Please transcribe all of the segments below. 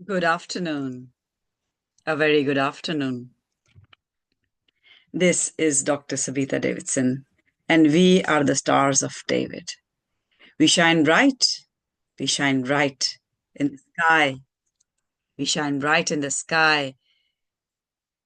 Good afternoon. A very good afternoon. This is Dr. Sabita Davidson, and we are the Stars of David. We shine bright. We shine bright in the sky. We shine bright in the sky.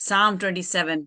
Psalm 27,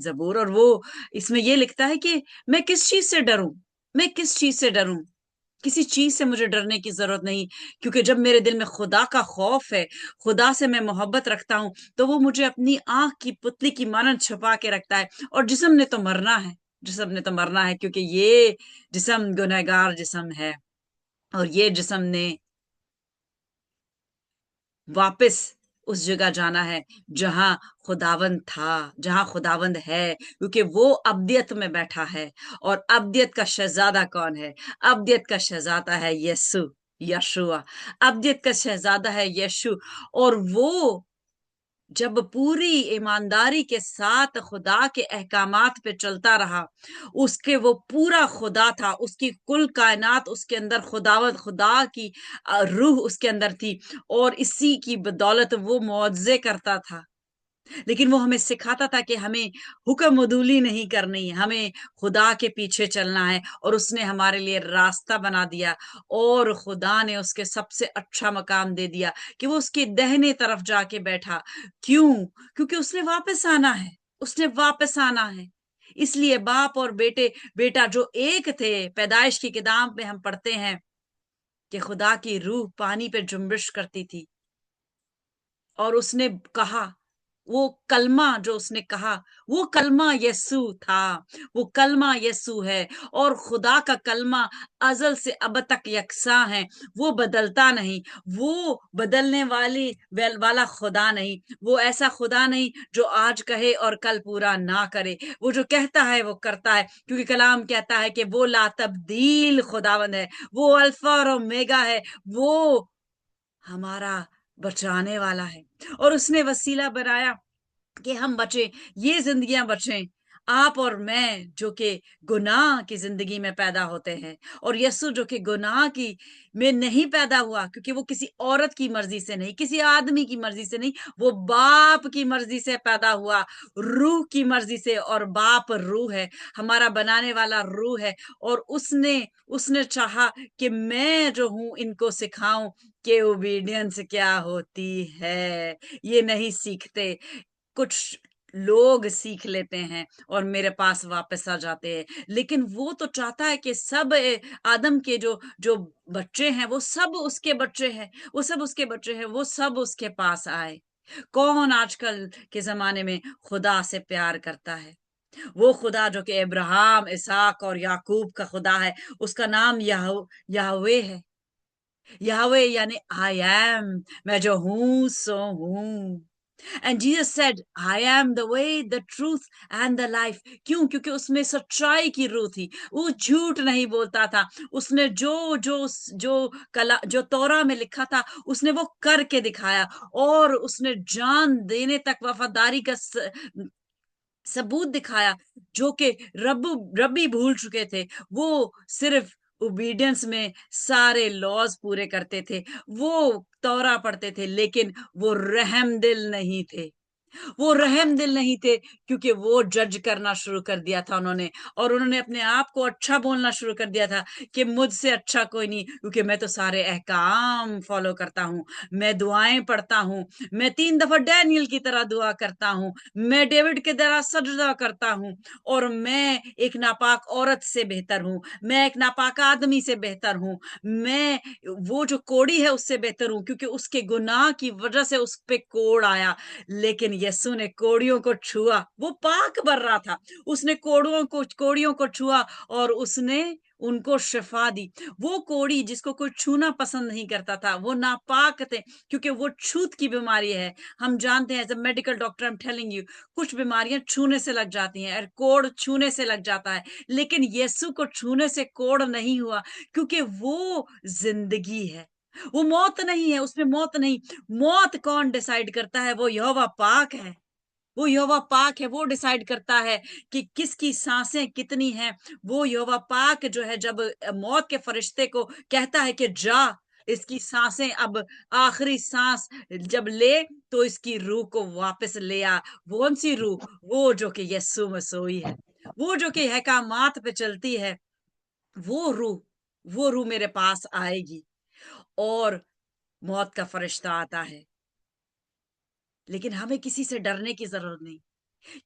زبور، اور وہ اس میں یہ لکھتا ہے کہ میں کس چیز سے ڈروں، میں کس چیز سے ڈروں، کسی چیز سے مجھے ڈرنے کی ضرورت نہیں، کیونکہ جب میرے دل میں خدا کا خوف ہے، خدا سے میں محبت رکھتا ہوں، تو وہ مجھے اپنی آنکھ کی پتلی کی مانند چھپا کے رکھتا ہے۔ اور جسم نے تو مرنا ہے، جسم نے تو مرنا ہے، کیونکہ یہ جسم گنہگار جسم ہے، اور یہ جسم نے واپس اس جگہ جانا ہے جہاں خداوند تھا، جہاں خداوند ہے، کیونکہ وہ ابدیت میں بیٹھا ہے۔ اور ابدیت کا شہزادہ کون ہے؟ ابدیت کا شہزادہ ہے یسوع، یشوع، ابدیت کا شہزادہ ہے یشوع۔ اور وہ جب پوری ایمانداری کے ساتھ خدا کے احکامات پہ چلتا رہا، اس کے وہ پورا خدا تھا، اس کی کل کائنات اس کے اندر خداوند خدا کی روح اس کے اندر تھی، اور اسی کی بدولت وہ معجزے کرتا تھا۔ لیکن وہ ہمیں سکھاتا تھا کہ ہمیں حکم عدولی نہیں کرنی، ہمیں خدا کے پیچھے چلنا ہے، اور اس نے ہمارے لیے راستہ بنا دیا، اور خدا نے اس کے سب سے اچھا مقام دے دیا کہ وہ اس کے دہنے طرف جا کے بیٹھا۔ کیوں؟ کیونکہ اس نے واپس آنا ہے، اس نے واپس آنا ہے۔ اس لیے باپ اور بیٹا جو ایک تھے، پیدائش کی کتاب میں ہم پڑھتے ہیں کہ خدا کی روح پانی پہ جنبش کرتی تھی، اور اس نے کہا، وہ کلمہ جو اس نے کہا، وہ کلمہ یسوع تھا، وہ کلمہ یسوع ہے۔ اور خدا کا کلمہ ازل سے اب تک یکساں ہے، وہ بدلتا نہیں، وہ بدلنے والا خدا نہیں، وہ ایسا خدا نہیں جو آج کہے اور کل پورا نہ کرے، وہ جو کہتا ہے وہ کرتا ہے، کیونکہ کلام کہتا ہے کہ وہ لا تبدیل خداوند ہے، وہ الفا اور اومیگا ہے، وہ ہمارا بچانے والا ہے، اور اس نے وسیلہ بنایا کہ ہم بچیں، یہ زندگیاں بچیں، آپ اور میں جو کہ گناہ کی زندگی میں پیدا ہوتے ہیں، اور یسوع جو کہ گناہ کی میں نہیں پیدا ہوا، کیونکہ وہ کسی عورت کی مرضی سے نہیں، کسی آدمی کی مرضی سے نہیں، وہ باپ کی مرضی سے پیدا ہوا، روح کی مرضی سے، اور باپ روح ہے، ہمارا بنانے والا روح ہے۔ اور اس نے چاہا کہ میں جو ہوں ان کو سکھاؤں کہ اوبیڈینس کیا ہوتی ہے۔ یہ نہیں سیکھتے، کچھ لوگ سیکھ لیتے ہیں اور میرے پاس واپس آ جاتے ہیں، لیکن وہ تو چاہتا ہے کہ سب آدم کے جو بچے ہیں وہ سب اس کے بچے ہیں، وہ سب اس کے بچے ہیں، وہ سب اس کے پاس آئے۔ کون آج کل کے زمانے میں خدا سے پیار کرتا ہے؟ وہ خدا جو کہ ابراہیم، اسحاق اور یعقوب کا خدا ہے، اس کا نام یہوہ ہے۔ یہوہ یعنی I am، میں جو ہوں سو ہوں۔ And Jesus said, I am the way, the truth and the life۔ کیوں؟ کیونکہ اس میں سچائی کی روح تھی، وہ جھوٹ نہیں بولتا تھا، اس نے جو تورا میں لکھا تھا اس نے وہ کر کے دکھایا، اور اس نے جان دینے تک وفاداری کا ثبوت دکھایا، جو کہ ربی بھول چکے تھے، وہ صرف اوبیڈینس میں سارے لاز پورے کرتے تھے، وہ تورا پڑھتے تھے، لیکن وہ رحم دل نہیں تھے، وہ رحم دل نہیں تھے، کیونکہ وہ جج کرنا شروع کر دیا تھا انہوں نے، اور انہوں نے اپنے آپ کو اچھا بولنا شروع کر دیا تھا کہ مجھ سے اچھا کوئی نہیں، کیونکہ میں تو سارے احکام فالو کرتا ہوں، میں دعائیں پڑھتا ہوں، میں 3 دفعہ ڈینیل کی طرح دعا کرتا ہوں، میں ڈیوڈ کے طرح سجدہ کرتا ہوں، اور میں ایک ناپاک عورت سے بہتر ہوں، میں ایک ناپاک آدمی سے بہتر ہوں، میں وہ جو کوڑی ہے اس سے بہتر ہوں، کیونکہ اس کے گناہ کی وجہ سے اس پہ کوڑ آیا۔ لیکن یسوع نے کوڑیوں کو چھوا، وہ پاک بر رہا تھا، اس نے کوڑیوں کو چھوا، اور اس نے ان کو شفا دی۔ وہ کوڑی جس کو کوئی چھونا پسند نہیں کرتا تھا، وہ ناپاک تھے، کیونکہ وہ چھوت کی بیماری ہے۔ ہم جانتے ہیں، as a medical doctor I'm telling you، کچھ بیماریاں چھونے سے لگ جاتی ہیں، اور کوڑ چھونے سے لگ جاتا ہے، لیکن یسوع کو چھونے سے کوڑ نہیں ہوا، کیونکہ وہ زندگی ہے، وہ موت نہیں ہے، اس میں موت نہیں۔ موت کون ڈیسائیڈ کرتا ہے؟ وہ یہوہ پاک ہے، وہ یہوہ پاک ہے، وہ ڈیسائیڈ کرتا ہے کہ کس کی سانسیں کتنی ہیں۔ وہ یہوہ پاک جو ہے جب موت کے فرشتے کو کہتا ہے کہ جا، اس کی سانسیں اب آخری سانس جب لے تو اس کی روح کو واپس لے آ۔ کون سی روح؟ وہ جو کہ یسوع مسیح ہے، وہ جو کہ احکامات پہ چلتی ہے، وہ روح میرے پاس آئے گی، اور موت کا فرشتہ آتا ہے۔ لیکن ہمیں کسی سے ڈرنے کی ضرورت نہیں،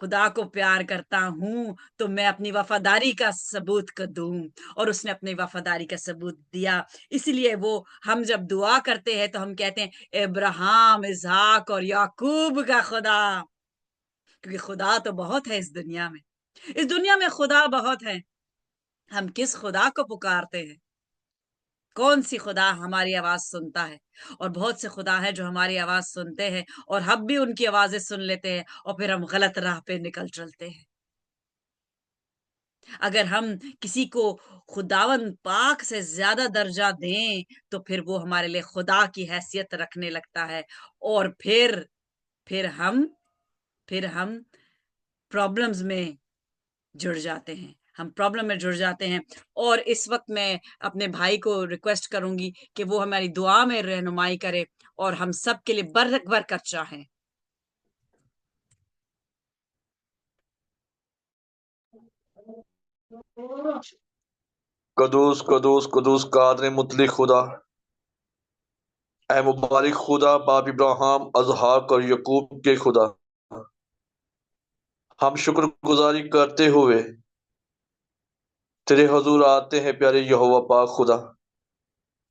خدا کو پیار کرتا ہوں تو میں اپنی وفاداری کا ثبوت کو دوں، اور اس نے اپنی وفاداری کا ثبوت دیا۔ اس لیے وہ ہم جب دعا کرتے ہیں تو ہم کہتے ہیں ابراہیم، اسحاق اور یعقوب کا خدا، کیونکہ خدا تو بہت ہے اس دنیا میں خدا بہت ہے۔ ہم کس خدا کو پکارتے ہیں؟ کون سی خدا ہماری آواز سنتا ہے؟ اور بہت سے خدا ہے جو ہماری آواز سنتے ہیں اور ہم بھی ان کی آوازیں سن لیتے ہیں، اور پھر ہم غلط راہ پہ نکل چلتے ہیں۔ اگر ہم کسی کو خداون پاک سے زیادہ درجہ دیں تو پھر وہ ہمارے لیے خدا کی حیثیت رکھنے لگتا ہے، اور پھر ہم پرابلمز میں جڑ جاتے ہیں، اور اس وقت میں اپنے بھائی کو ریکویسٹ کروں گی کہ وہ ہماری دعا میں رہنمائی کرے اور ہم سب کے لیے برکت چاہیں۔ قدوس قدوس قدوس قادر مطلق خدا، اے مبارک خدا، باپ ابراہیم، اسحاق اور یعقوب کے خدا، ہم شکر گزاری کرتے ہوئے تیرے حضور آتے ہیں پیارے یہوہ پاک خدا،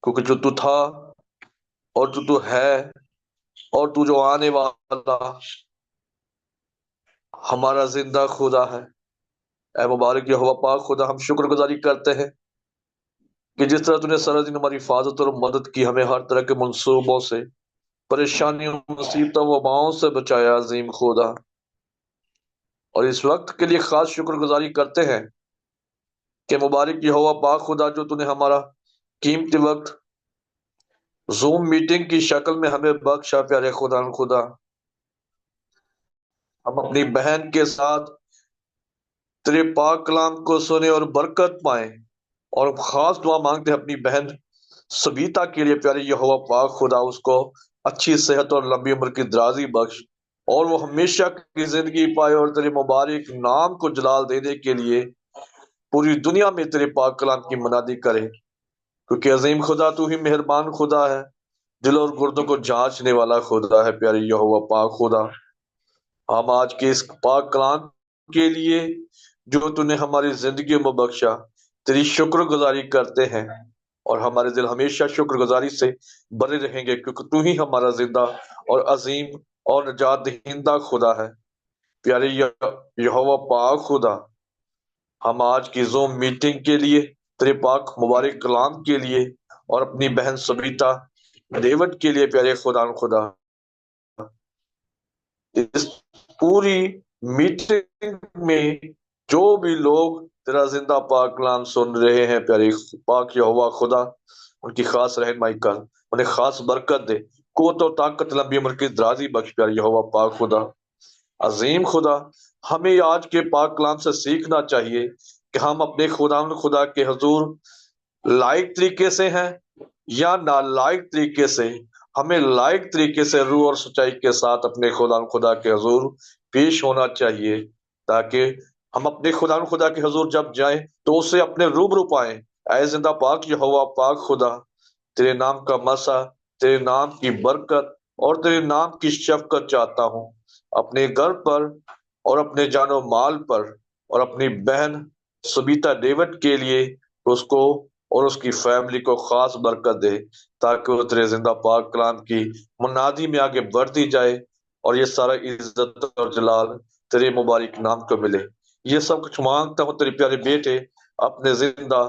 کیونکہ جو تو تھا اور تو ہے اور تو جو آنے والا ہمارا زندہ خدا ہے۔ اے مبارک یہوہ پاک خدا، ہم شکر گزاری کرتے ہیں کہ جس طرح تو نے سارا دن ہماری حفاظت اور مدد کی، ہمیں ہر طرح کے منصوبوں سے، پریشانیوں، مصیبتوں، وباؤں سے بچایا عظیم خدا، اور اس وقت کے لیے خاص شکر گزاری کرتے ہیں کہ مبارک یہوہ پاک خدا، جو تو نے ہمارا قیمتی وقت زوم میٹنگ کی شکل میں ہمیں بخشا پیارے خدا، ہم اپنی بہن کے ساتھ تیرے پاک کلام کو سنیں اور برکت پائیں، اور خاص دعا مانگتے ہیں اپنی بہن سبیتا کے لیے پیارے یہوہ پاک خدا، اس کو اچھی صحت اور لمبی عمر کی درازی بخش، اور وہ ہمیشہ کی زندگی پائے اور تیرے مبارک نام کو جلال دینے کے لیے پوری دنیا میں تیرے پاک کلام کی منادی کرے، کیونکہ عظیم خدا تو ہی مہربان خدا ہے، دل اور گردوں کو جانچنے والا خدا ہے پیارے یہوہ پاک خدا۔ ہم آج کے اس پاک کلام کے لیے جو تو نے ہماری زندگی میں بخشا، تیری شکر گزاری کرتے ہیں، اور ہمارے دل ہمیشہ شکر گزاری سے بھرے رہیں گے، کیونکہ تو ہی ہمارا زندہ اور عظیم اور نجات دہندہ خدا ہے پیارے یہوہ پاک خدا۔ ہم آج کی زوم میٹنگ کے لیے، تیرے پاک مبارک کلام کے لیے، اور اپنی بہن سبیتا ڈیوڈ کے لیے پیارے خدا، اس پوری میٹنگ میں جو بھی لوگ تیرا زندہ پاک کلام سن رہے ہیں پیارے پاک یہوہ خدا، ان کی خاص رہنمائی کر، انہیں خاص برکت دے، قوت و طاقت، لمبی عمر کی درازی بخش پیارے یہوہ پاک خدا۔ عظیم خدا، ہمیں آج کے پاک کلام سے سیکھنا چاہیے کہ ہم اپنے خدا کے حضور لائق طریقے سے ہیں یا نالائق طریقے سے۔ ہمیں لائق طریقے سے روح اور سچائی کے ساتھ اپنے خدا کے حضور پیش ہونا چاہیے، تاکہ ہم اپنے خدا کے حضور جب جائیں تو اسے اپنے روبرو پائیں۔ اے زندہ پاک یہوہ پاک خدا، تیرے نام کا مسا، تیرے نام کی برکت اور تیرے نام کی شفقت چاہتا ہوں اپنے گھر پر اور اپنے جان و مال پر، اور اپنی بہن سبیتا ڈیوڈ کے لیے اس کو اور اس کی فیملی کو خاص برکت دے، تاکہ وہ تیرے زندہ پاک کلام کی منادی میں آگے بڑھتی جائے، اور یہ سارا عزت اور جلال تیرے مبارک نام کو ملے۔ یہ سب کچھ مانگتا ہوں تیرے پیارے بیٹے اپنے زندہ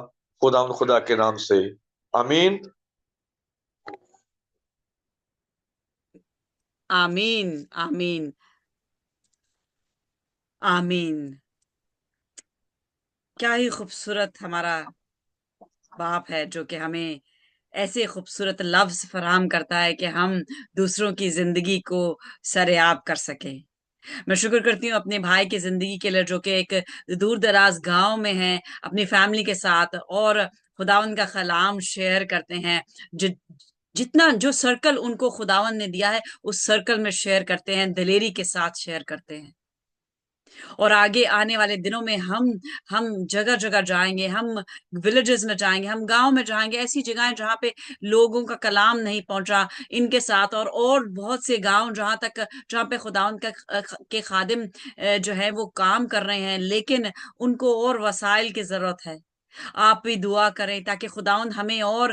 خدا کے نام سے، آمین۔ آمین آمین آمین۔ کیا ہی خوبصورت ہمارا باپ ہے جو کہ ہمیں ایسے خوبصورت لفظ فراہم کرتا ہے کہ ہم دوسروں کی زندگی کو سریاب کر سکیں۔ میں شکر کرتی ہوں اپنے بھائی کی زندگی کے لیے، جو کہ ایک دور دراز گاؤں میں ہیں اپنی فیملی کے ساتھ، اور خداون کا کلام شیئر کرتے ہیں، جتنا جو سرکل ان کو خداون نے دیا ہے اس سرکل میں شیئر کرتے ہیں، دلیری کے ساتھ شیئر کرتے ہیں۔ اور آگے آنے والے دنوں میں ہم جگہ جگہ جائیں گے، ہم ولیجز میں جائیں گے، ہم گاؤں میں جائیں گے، ایسی جگہیں جہاں پہ لوگوں کا کلام نہیں پہنچا ان کے ساتھ، اور بہت سے گاؤں جہاں پہ خداوند کے خادم جو ہے وہ کام کر رہے ہیں، لیکن ان کو اور وسائل کی ضرورت ہے۔ آپ بھی دعا کریں تاکہ خداوند ہمیں اور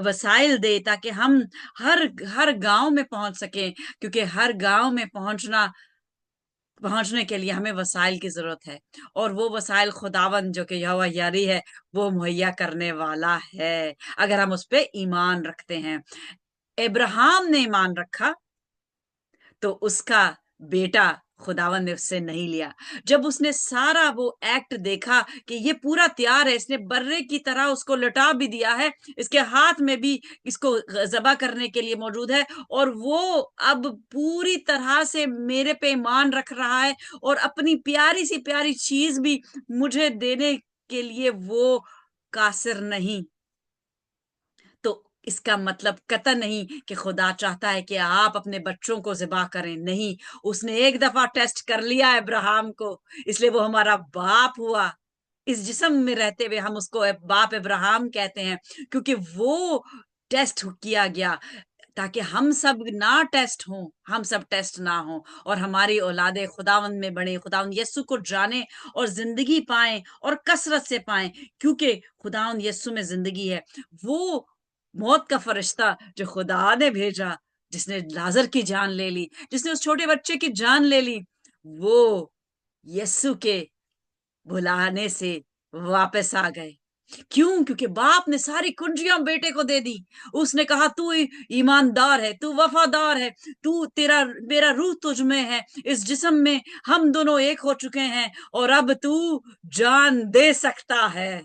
وسائل دے، تاکہ ہم ہر گاؤں میں پہنچ سکیں، کیونکہ ہر گاؤں میں پہنچنے کے لیے ہمیں وسائل کی ضرورت ہے، اور وہ وسائل خداوند جو کہ یہوہ یاری ہے وہ مہیا کرنے والا ہے، اگر ہم اس پہ ایمان رکھتے ہیں۔ ابراہیم نے ایمان رکھا تو اس کا بیٹا خداوند نے اس سے نہیں لیا۔ جب اس نے سارا وہ ایکٹ دیکھا کہ یہ پورا تیار ہے، اس نے برے کی طرح اس کو لٹا بھی دیا ہے، اس کے ہاتھ میں بھی اس کو ذبح کرنے کے لیے موجود ہے، اور وہ اب پوری طرح سے میرے پہ ایمان رکھ رہا ہے، اور اپنی پیاری سی پیاری چیز بھی مجھے دینے کے لیے وہ قاصر نہیں۔ تو اس کا مطلب قطع نہیں کہ خدا چاہتا ہے کہ آپ اپنے بچوں کو ذبح کریں، نہیں، اس نے ایک دفعہ ٹیسٹ کر لیا ابراہیم کو، اس لیے وہ ہمارا باپ ہوا۔ اس جسم میں رہتے ہوئے ہم اس کو باپ ابراہیم کہتے ہیں، کیونکہ وہ ٹیسٹ کیا گیا، تاکہ ہم سب نہ ٹیسٹ ہوں، ہم سب ٹیسٹ نہ ہوں، اور ہماری اولادیں خداوند میں بڑھیں، خداوند یسوع کو جانیں اور زندگی پائیں اور کثرت سے پائیں، کیونکہ خداوند یسوع میں زندگی ہے۔ وہ موت کا فرشتہ جو خدا نے بھیجا، جس نے لازر کی جان لے لی، جس نے اس چھوٹے بچے کی جان لے لی، وہ یسوع کے بلانے سے واپس آ گئے۔ کیوں؟ کیونکہ باپ نے ساری کنجیاں بیٹے کو دے دی۔ اس نے کہا تو ایماندار ہے، تو وفادار ہے، میرا روح تجھ میں ہے، اس جسم میں ہم دونوں ایک ہو چکے ہیں، اور اب تو جان دے سکتا ہے،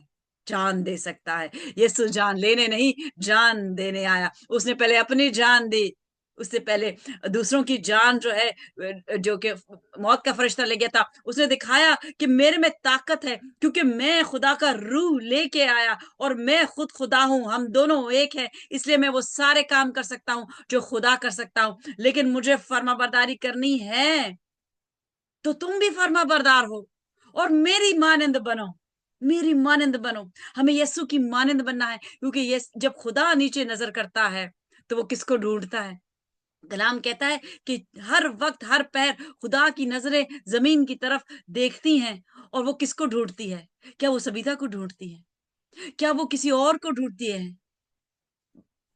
جان دے سکتا ہے۔ یسوع جان لینے نہیں، جان دینے آیا۔ اس نے پہلے اپنی جان دی، اس سے پہلے دوسروں کی جان جو ہے، جو کہ موت کا فرشتہ لے گیا تھا، اس نے دکھایا کہ میرے میں طاقت ہے، کیونکہ میں خدا کا روح لے کے آیا، اور میں خود خدا ہوں، ہم دونوں ایک ہیں، اس لیے میں وہ سارے کام کر سکتا ہوں جو خدا کر سکتا ہوں۔ لیکن مجھے فرما برداری کرنی ہے، تو تم بھی فرما بردار ہو اور میری مانند بنو، میری مانند بنو۔ ہمیں یسوع کی مانند بننا ہے، کیونکہ جب خدا نیچے نظر کرتا ہے تو وہ کس کو ڈھونڈتا ہے؟ کلام کہتا ہے کہ ہر وقت ہر پہر خدا کی نظریں زمین کی طرف دیکھتی ہیں، اور وہ کس کو ڈھونڈتی ہے؟ کیا وہ سبیتا کو ڈھونڈتی ہے؟ کیا وہ کسی اور کو ڈھونڈتی ہے؟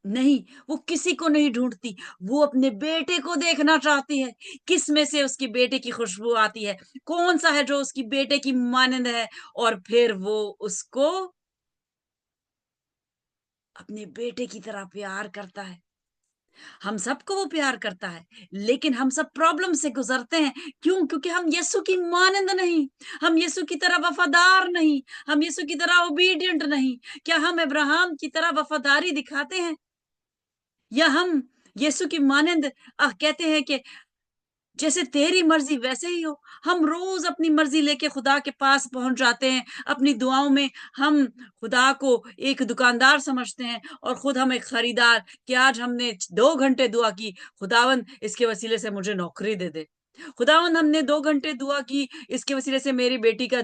نہیں، وہ کسی کو نہیں ڈھونڈتی، وہ اپنے بیٹے کو دیکھنا چاہتی ہے، کس میں سے اس کی بیٹے کی خوشبو آتی ہے، کون سا ہے جو اس کی بیٹے کی مانند ہے، اور پھر وہ اس کو اپنے بیٹے کی طرح پیار کرتا ہے۔ ہم سب کو وہ پیار کرتا ہے، لیکن ہم سب پرابلم سے گزرتے ہیں۔ کیوں؟ کیونکہ ہم یسوع کی مانند نہیں، ہم یسوع کی طرح وفادار نہیں، ہم یسوع کی طرح اوبیڈینٹ نہیں۔ کیا ہم ابراہیم کی طرح وفاداری دکھاتے ہیں، یا ہم یسوع کی مانند کہتے ہیں کہ جیسے تیری مرضی ویسے ہی ہو؟ ہم روز اپنی مرضی لے کے خدا کے پاس پہنچ جاتے ہیں، اپنی دعاؤں میں ہم خدا کو ایک دکاندار سمجھتے ہیں، اور خود ہم ایک خریدار، کہ آج ہم نے 2 گھنٹے دعا کی، خداوند اس کے وسیلے سے مجھے نوکری دے دے، خداوند ہم نے 2 گھنٹے دعا کی، اس کے وسیلے سے میری بیٹی کا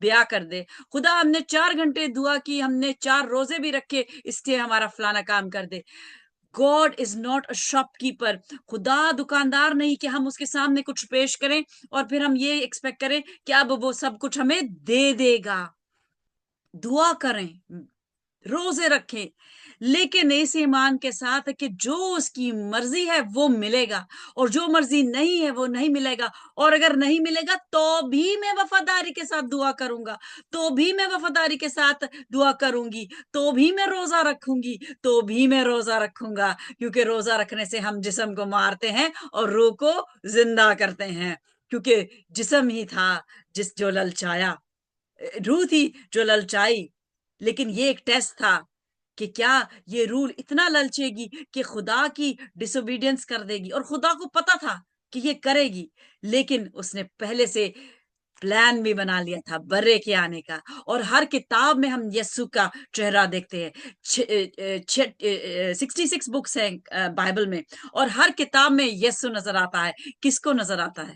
بیاہ کر دے، خدا ہم نے 4 گھنٹے دعا کی، ہم نے 4 روزے بھی رکھے، اس سے ہمارا فلانا کام کر دے۔ God is not a shopkeeper. خدا دکاندار نہیں کہ ہم اس کے سامنے کچھ پیش کریں اور پھر ہم یہ ایکسپیکٹ کریں کہ اب وہ سب کچھ ہمیں دے دے گا۔ دعا کریں، روزے رکھیں، لیکن اس ایمان کے ساتھ کہ جو اس کی مرضی ہے وہ ملے گا، اور جو مرضی نہیں ہے وہ نہیں ملے گا، اور اگر نہیں ملے گا تو بھی میں وفاداری کے ساتھ دعا کروں گا، تو بھی میں وفاداری کے ساتھ دعا کروں گی، تو بھی میں روزہ رکھوں گی، تو بھی میں روزہ رکھوں گا، کیونکہ روزہ رکھنے سے ہم جسم کو مارتے ہیں اور روح کو زندہ کرتے ہیں، کیونکہ جسم ہی تھا جو للچایا، روح تھی جو للچائی، لیکن یہ ایک ٹیسٹ تھا کہ کیا یہ روح اتنا للچے گی کہ خدا کی ڈس اوبیڈینس کر دے گی، اور خدا کو پتا تھا کہ یہ کرے گی، لیکن اس نے پہلے سے پلان بھی بنا لیا تھا برے کے آنے کا۔ اور ہر کتاب میں ہم یسوع کا چہرہ دیکھتے ہیں، 66 بکس ہیں بائبل میں، اور ہر کتاب میں یسوع نظر آتا ہے۔ کس کو نظر آتا ہے؟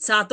7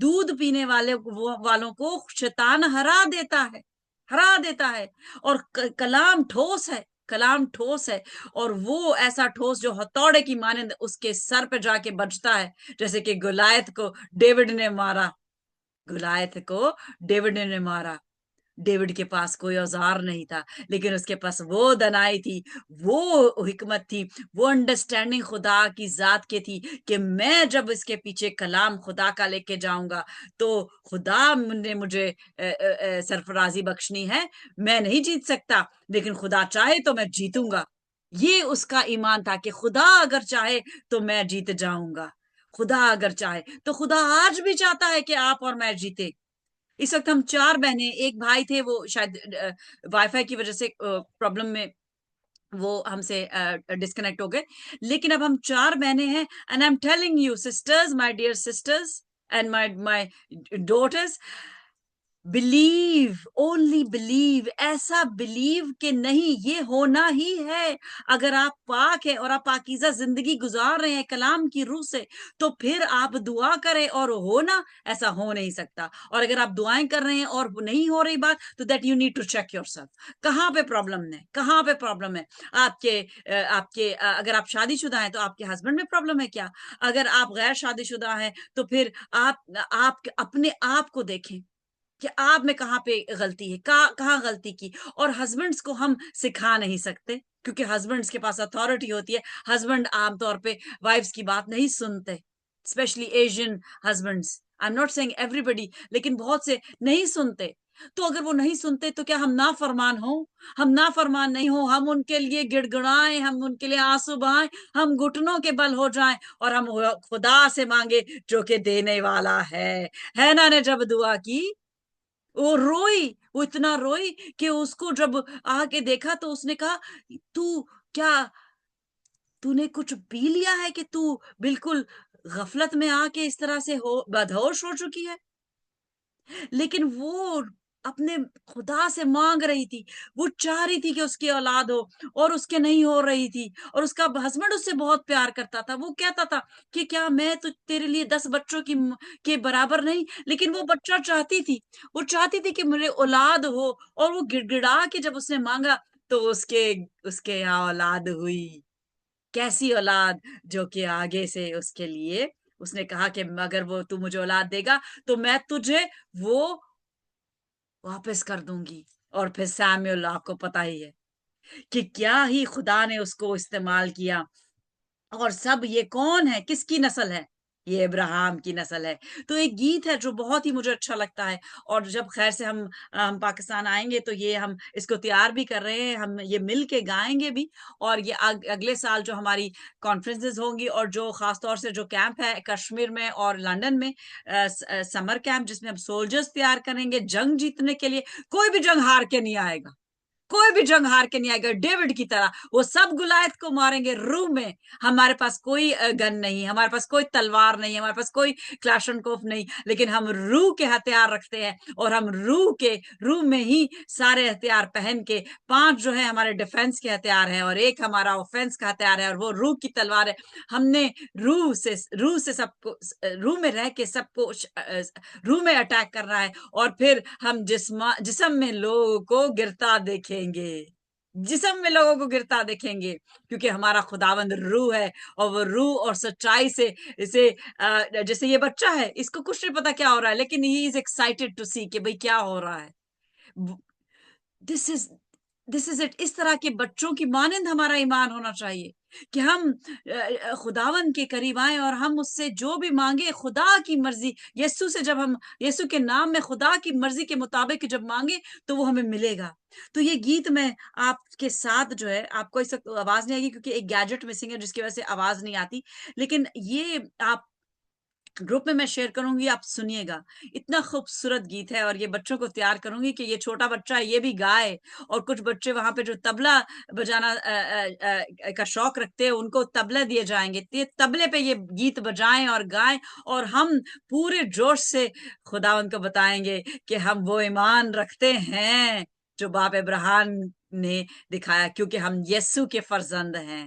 دودھ پینے والوں کو شیطان ہرا دیتا ہے. اور کلام ٹھوس ہے، کلام ٹھوس ہے، اور وہ ایسا ٹھوس جو ہتھوڑے کی مانند اس کے سر پہ جا کے بجتا ہے، جیسے کہ گولیت کو ڈیوڈ نے مارا. گولیت کو ڈیوڈ نے مارا. ڈیوڈ کے پاس کوئی اوزار نہیں تھا، لیکن اس کے پاس وہ دنائی تھی، وہ حکمت تھی، وہ انڈرسٹینڈنگ خدا کی ذات کی تھی کہ میں جب اس کے پیچھے کلام خدا کا لے کے جاؤں گا تو خدا نے مجھے سرفرازی بخشنی ہے. میں نہیں جیت سکتا، لیکن خدا چاہے تو میں جیتوں گا. یہ اس کا ایمان تھا کہ خدا اگر چاہے تو میں جیت جاؤں گا. خدا اگر چاہے تو خدا آج بھی چاہتا ہے کہ آپ اور میں جیتے. اس وقت ہم 4 بہنیں، ایک بھائی تھے وہ شاید وائی فائی کی وجہ سے پرابلم میں وہ ہم سے ڈسکنیکٹ ہو گئے، لیکن اب ہم 4 بہنیں ہیں. And I am telling you sisters, my dear sisters and my daughters, blue, only blue. ایسا بلیو کہ نہیں، یہ ہونا ہی ہے. اگر آپ پاک ہے اور آپ پاکیزہ زندگی گزار رہے ہیں کلام کی روح سے، تو پھر آپ دعا کریں اور ہونا، ایسا ہو نہیں سکتا. اور اگر آپ دعائیں کر رہے ہیں اور نہیں ہو رہی بات، تو that you need to check yourself. کہاں پہ پرابلم ہے؟ آپ کے اگر آپ شادی شدہ ہیں تو آپ کے ہسبینڈ میں پرابلم ہے کیا؟ اگر آپ غیر شادی شدہ ہیں تو پھر آپ اپنے آپ کو دیکھیں کہ آپ میں کہاں پہ غلطی ہے، کہاں غلطی کی. اور ہسبینڈز کو ہم سکھا نہیں سکتے، کیونکہ ہسبینڈز کے پاس اتھارٹی ہوتی ہے. ہسبینڈ عام طور پہ وائفز کی بات نہیں سنتے، specially Asian husbands. I am not saying everybody, لیکن بہت سے نہیں سنتے. تو اگر وہ نہیں سنتے تو کیا ہم نافرمان ہوں؟ ہم نافرمان نہیں ہوں. ہم ان کے لیے گڑ گڑائیں، ہم ان کے لیے آنسو بہائیں، ہم گھٹنوں کے بل ہو جائیں، اور ہم خدا سے مانگے جو کہ دینے والا ہے. حنا نے جب دعا کی، وہ روئی، وہ اتنا روئی کہ اس کو جب آ کے دیکھا تو اس نے کہا، تو نے کچھ پی لیا ہے کہ تو بالکل غفلت میں آ کے اس طرح سے بدہوش ہو چکی ہے؟ لیکن وہ اپنے خدا سے مانگ رہی تھی. وہ چاہ رہی تھی کہ اس کی اولاد ہو، اور اس کے نہیں ہو رہی تھی. اور اس کا ہسبینڈ اس سے بہت پیار کرتا تھا. وہ کہتا تھا کہ کیا میں تو تیرے لیے 10 بچوں کے برابر نہیں؟ لیکن وہ بچہ چاہتی تھی، وہ چاہتی تھی کہ میرے اولاد ہو. اور وہ گڑ گڑا کے جب اس نے مانگا تو اس کے یہاں اولاد ہوئی. کیسی اولاد؟ جو کہ آگے سے اس کے لیے اس نے کہا کہ اگر تو مجھے اولاد دے گا تو میں تجھے وہ واپس کر دوں گی. اور پھر سیموئیل، آپ کو پتا ہی ہے کہ کیا ہی خدا نے اس کو استعمال کیا. اور سب یہ کون ہے؟ کس کی نسل ہے؟ یہ ابراہیم کی نسل ہے. تو ایک گیت ہے جو بہت ہی مجھے اچھا لگتا ہے، اور جب خیر سے ہم پاکستان آئیں گے تو یہ ہم اس کو تیار بھی کر رہے ہیں، ہم یہ مل کے گائیں گے بھی. اور یہ اگلے سال جو ہماری کانفرنسز ہوں گی، اور جو خاص طور سے جو کیمپ ہے کشمیر میں اور لندن میں، سمر کیمپ، جس میں ہم سولجرز تیار کریں گے جنگ جیتنے کے لیے. کوئی بھی جنگ ہار کے نہیں آئے گا، کوئی بھی جنگ ہار کے نہیں آئے گا. ڈیوڈ کی طرح وہ سب گولیت کو ماریں گے روح میں. ہمارے پاس کوئی گن نہیں، ہمارے پاس کوئی تلوار نہیں، ہمارے پاس کوئی کلاشنکوف نہیں، لیکن ہم روح کے ہتھیار رکھتے ہیں. اور ہم روح میں ہی سارے ہتھیار پہن کے، 5 جو ہے ہمارے ڈیفenس کے ہتھیار ہیں، اور ایک ہمارا اوفenس کا ہتھیار ہے، اور وہ روح کی تلوار ہے. ہم نے روح سے سب کو، روح میں رہ کے سب کو روح میں اٹیک کرنا ہے. اور پھر ہم جسم میں لوگوں کو گرتا دیکھیں گے، جسم میں لوگوں کو گرتا دیکھیں گے، کیونکہ ہمارا خداوند روح ہے. اور وہ روح اور سچائی سے اسے جیسے یہ بچہ ہے، اس کو کچھ نہیں پتا کیا ہو رہا ہے، لیکن ہی از ایکسائٹیڈ ٹو سی کہ بھئی کیا ہو رہا ہے. دس از اٹ. اس طرح کے بچوں کی مانند ہمارا ایمان ہونا چاہیے کہ ہم خداوند کے قریب آئیں اور ہم اس سے جو بھی مانگے خدا کی مرضی، یسوع سے جب ہم یسوع کے نام میں خدا کی مرضی کے مطابق جب مانگے تو وہ ہمیں ملے گا. تو یہ گیت میں آپ کے ساتھ جو ہے، آپ کو اس وقت آواز نہیں آئے گی کیونکہ ایک گیجٹ مسنگ ہے جس کی وجہ سے آواز نہیں آتی، لیکن یہ آپ گروپ میں شیئر کروں گی، آپ سنیے گا. اتنا خوبصورت گیت ہے، اور یہ بچوں کو تیار کروں گی کہ یہ چھوٹا بچہ ہے یہ بھی گائے. اور کچھ بچے وہاں پہ جو طبلہ بجانا کا شوق رکھتے ہیں ان کو طبلہ دیے جائیں گے، طبلے پہ یہ گیت بجائیں اور گائیں، اور ہم پورے جوش سے خداوند کو بتائیں گے کہ ہم وہ ایمان رکھتے ہیں جو باپ ابراہیم نے دکھایا، کیونکہ ہم یسوع کے فرزند ہیں.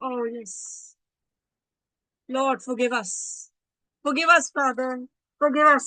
Oh yes, Lord, forgive us, Father, forgive us.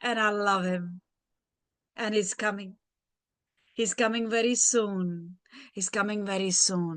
And I love him. And he's coming very soon, he's coming very soon.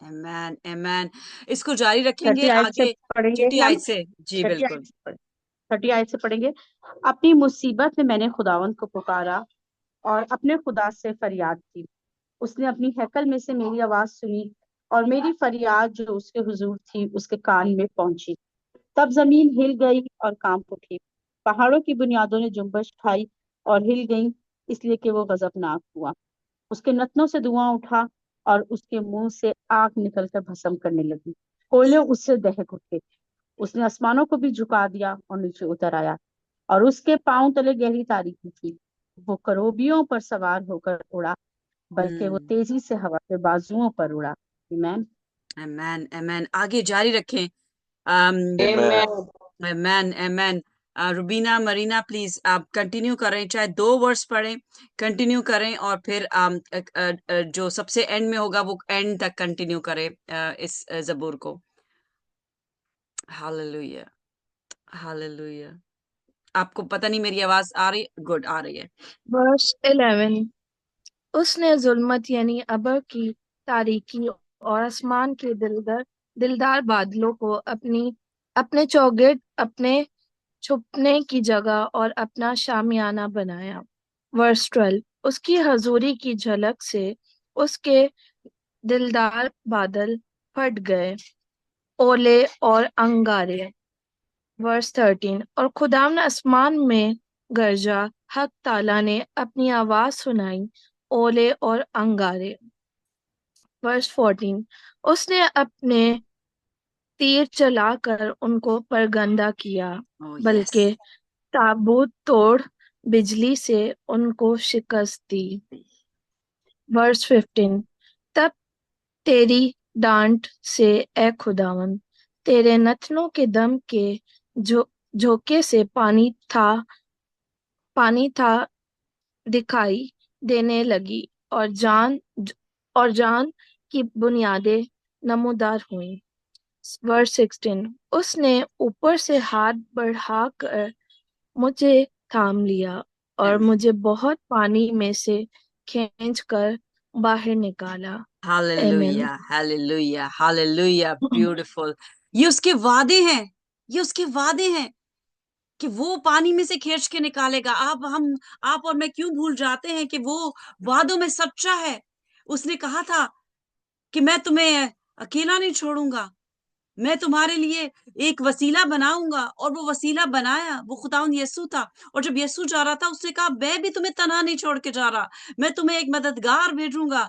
ایمین ایمین. اس کو جاری رکھیں گے 30 آیت سے آگے پڑھیں گے چھٹی ہم. آیت سے. جی 30 بالکل. آیت سے 30 آیت سے پڑھیں گے. اپنی مصیبت میں نے خداوند کو پکارا اور اپنے خدا سے فریاد کی. اس نے اپنی ہیکل میں سے میری آواز سنی اور میری فریاد جو اس کے حضور تھی اس کے کان میں پہنچی. تب زمین ہل گئی اور کانپ اٹھی. پہاڑوں کی بنیادوں نے جنبش کھائی اور ہل گئیں، اس لیے کہ وہ غضبناک ہوا. اس کے نتنوں سے دھواں اٹھا اور اس کے منہ سے آگ نکل کر بھسم کرنے لگی. کوئلے اس سے دہک اٹھے. اس نے آسمانوں کو بھی جھکا دیا اور نیچے اتر آیا، اور اس کے پاؤں تلے گہری تاریکی تھی. وہ کروبیوں پر سوار ہو کر اڑا، بلکہ وہ تیزی سے ہوا کے بازوؤں پر اڑا. آمین. Amen amen. آگے جاری رکھیں. Amen. Amen amen. Rubina Marina please آپ کنٹینیو کریں، چاہے 2 ورس پڑھیں، کنٹینیو کریں، اور پھر جو سب سے اینڈ میں ہوگا وہ اینڈ تک کنٹینیو کریں اس زبور کو. Hallelujah hallelujah. آپ کو پتہ نہیں میری آواز آ رہی؟ گڈ آ رہی ہے. Verse 11. اس نے ظلمت یعنی ابر کی تاریکی اور آسمان کے دلدار بادلوں کو اپنے چوگرد اپنے چھپنے کی جگہ اور اپنا شامیانہ بنایا. Verse 12. اس کی حضوری کی جھلک سے اس کے دلدار بادل پھٹ گئے، اولے اور انگارے. Verse 13. اور خداوند آسمان میں گرجا، حق تعالیٰ نے اپنی آواز سنائی، اولے اور انگارے. Verse 14. اس نے اپنے تیر چلا کر ان کو پرگندہ کیا، Oh yes. بلکہ تابوت توڑ بجلی سے ان کو شکست دی. Verse 15. تب تیری ڈانٹ سے اے خداوند، تیرے نتنوں کے دم کے جھونکے سے پانی تھا دکھائی دینے لگی، اور جان کی بنیادیں نمودار ہوئیں. Verse 16. اس نے اوپر سے ہاتھ بڑھا کر مجھے تھام لیا اور Amen. مجھے بہت پانی میں سے کھینچ کر باہر نکالا. آمین. Hallelujah hallelujah hallelujah. بیوٹیفل. یہ اس کے وعدے ہیں، یہ اس کے وعدے ہیں کہ وہ پانی میں سے کھینچ کے نکالے گا. آپ اور میں کیوں بھول جاتے ہیں کہ وہ وعدوں میں سچا ہے. اس نے کہا تھا کہ میں تمہیں اکیلا نہیں چھوڑوں گا، میں تمہارے لیے ایک وسیلہ بناؤں گا، اور وہ وسیلہ بنایا، وہ خداوند یسوع تھا. اور جب یسوع جا رہا تھا اس نے کہا میں بھی تمہیں تنہا نہیں چھوڑ کے جا رہا، میں تمہیں ایک مددگار بھیجوں گا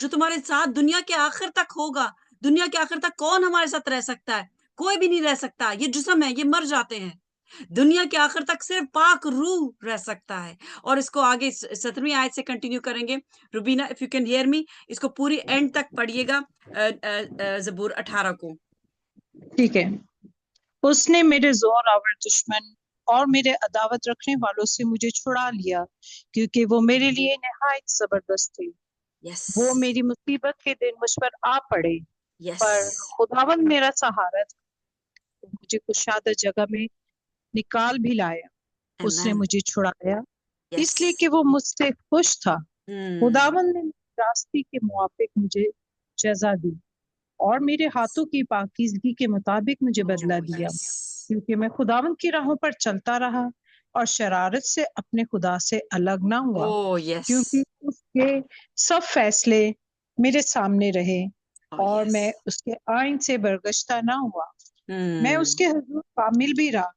جو تمہارے ساتھ دنیا کے آخر تک ہوگا. دنیا کے آخر تک کون ہمارے ساتھ رہ سکتا ہے؟ کوئی بھی نہیں رہ سکتا. یہ جسم ہے، یہ مر جاتے ہیں. دنیا کے آخر تک صرف پاک روح رہ سکتا ہے. اور اس کو آگے 17ویں آیت سے کنٹینیو کریں گے. Rubina if you can hear me, اس کو پوری اینڈ تک پڑھیے گا زبور 18 کو. ٹھیک ہے. اس نے میرے زور آور دشمن اور میرے عداوت رکھنے والوں سے مجھے چھڑا لیا، کیونکہ وہ میرے لیے نہایت زبردست تھے. یس وہ میری مصیبت کے دن مجھ پر آ پڑے، یس. پر خداوند میرا سہارا تھا. مجھے کشادہ جگہ میں نکال بھی لایا. اس نے مجھے چھڑایا اس لیے کہ وہ مجھ سے خوش تھا. خداوند نے میری راستی کے موافق مجھے جزا دی اور میرے ہاتھوں کی پاکیزگی کے مطابق مجھے بدلہ دیا، کیونکہ میں خداوند کی راہوں پر چلتا رہا اور شرارت سے اپنے خدا سے الگ نہ ہوا، کیونکہ اس کے سب فیصلے میرے سامنے رہے اور میں اس کے آئین سے برگشتہ نہ ہوا. میں اس کے حضور کامل بھی رہا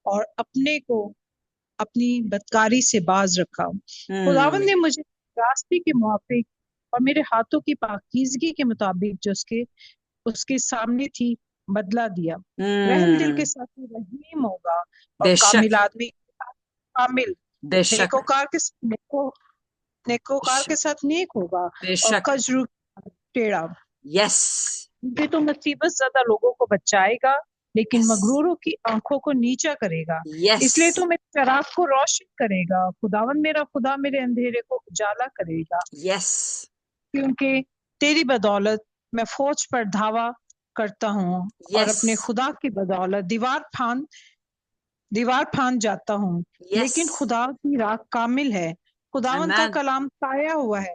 اور اپنے کو اپنی بدکاری سے باز رکھا. خداوند نے مجھے راستے کے موافق اور میرے ہاتھوں کی پاکیزگی کے مطابق جو اس کے سامنے تھی بدلہ دیا. رحم دل کے ساتھ رحیم ہوگا اور کامل آدمی کامل، نیکوکار کے ساتھ نیک ہوگا اور کجرو ٹیڑھا. یس. یہ تو مصیبت زدہ لوگوں کو بچائے گا لیکن مغروروں کی آنکھوں کو نیچا کرے گا. اس لیے تو میرے چراغ کو روشن کرے گا. خداوند میرا خدا میرے اندھیرے کو اجالا کرے گا. یس. کیونکہ تیری بدولت میں فوج پر دھاوا کرتا ہوں اور اپنے خدا کی بدولت دیوار پھاند جاتا ہوں. لیکن خدا کی راہ کامل ہے. خداوند کا کلام سایہ ہوا ہے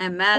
Amen.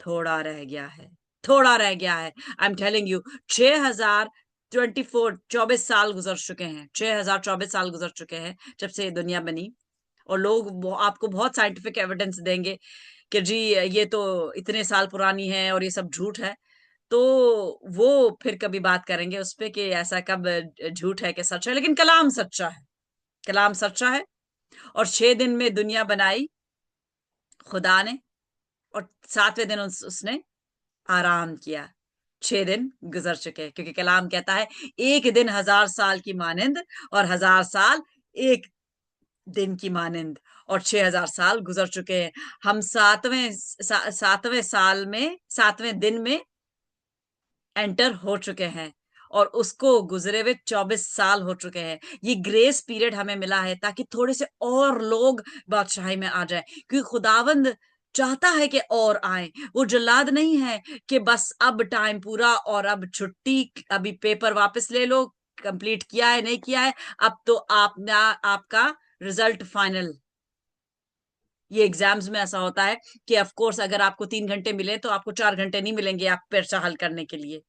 تھوڑا رہ گیا ہے، تھوڑا رہ گیا ہے. آئی ایم ٹیلنگ یو 24 سال گزر چکے ہیں، 6024 سال گزر چکے ہیں جب سے یہ دنیا بنی. اور لوگ آپ کو بہت سائنٹیفک ایویڈنس دیں گے کہ جی یہ تو اتنے سال پرانی ہے اور یہ سب جھوٹ ہے. تو وہ پھر کبھی بات کریں گے اس پہ کہ ایسا کب جھوٹ ہے کہ سچ ہے. لیکن کلام سچا ہے، کلام سچا ہے. اور 6 دن میں دنیا بنائی خدا نے، اور 7ویں دن اس نے آرام کیا. 6 دن گزر چکے، کیونکہ کلام کہتا ہے 1 دن 1000 سال کی مانند اور 1000 سال 1 دن کی مانند. اور 6000 سال گزر چکے ہیں. ہم 7ویں سال میں 7ویں دن میں انٹر ہو چکے ہیں، اور اس کو گزرے ہوئے 24 سال ہو چکے ہیں. یہ گریس پیریڈ ہمیں ملا ہے تاکہ تھوڑے سے اور لوگ بادشاہی میں آ جائیں، کیونکہ خداوند چاہتا ہے کہ اور آئیں. وہ جلاد نہیں ہے کہ بس اب ٹائم پورا اور اب چھٹی، ابھی پیپر واپس لے لو، کمپلیٹ کیا ہے نہیں کیا ہے، اب تو آپ کا رزلٹ فائنل. یہ ایگزامز میں ایسا ہوتا ہے کہ آف کورس اگر آپ کو 3 گھنٹے ملے تو آپ کو 4 گھنٹے نہیں ملیں گے آپ پرچہ حل کرنے کے لیے.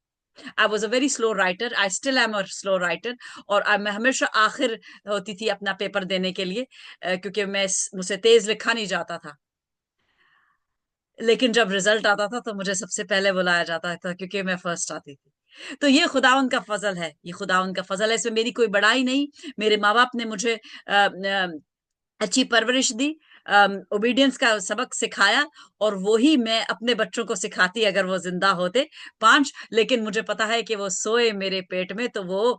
I was a very slow writer. I still am a slow writer. اور میں ہمیشہ آخر ہوتی تھی اپنا پیپر دینے کے لیے، کیونکہ مجھ سے تیز لکھا نہیں جاتا تھا. لیکن جب رزلٹ آتا تھا تو مجھے سب سے پہلے بلایا جاتا تھا کیونکہ میں فرسٹ آتی تھی. تو یہ خداوند کا فضل ہے، یہ خداوند کا فضل ہے. اس میں میری کوئی بڑائی نہیں. میرے ماں باپ نے مجھے اچھی پرورش دی، اوبیڈینس کا سبق سکھایا، اور وہی میں اپنے بچوں کو سکھاتی اگر وہ زندہ ہوتے 5. لیکن مجھے پتا ہے کہ وہ سوئے میرے پیٹ میں، تو وہ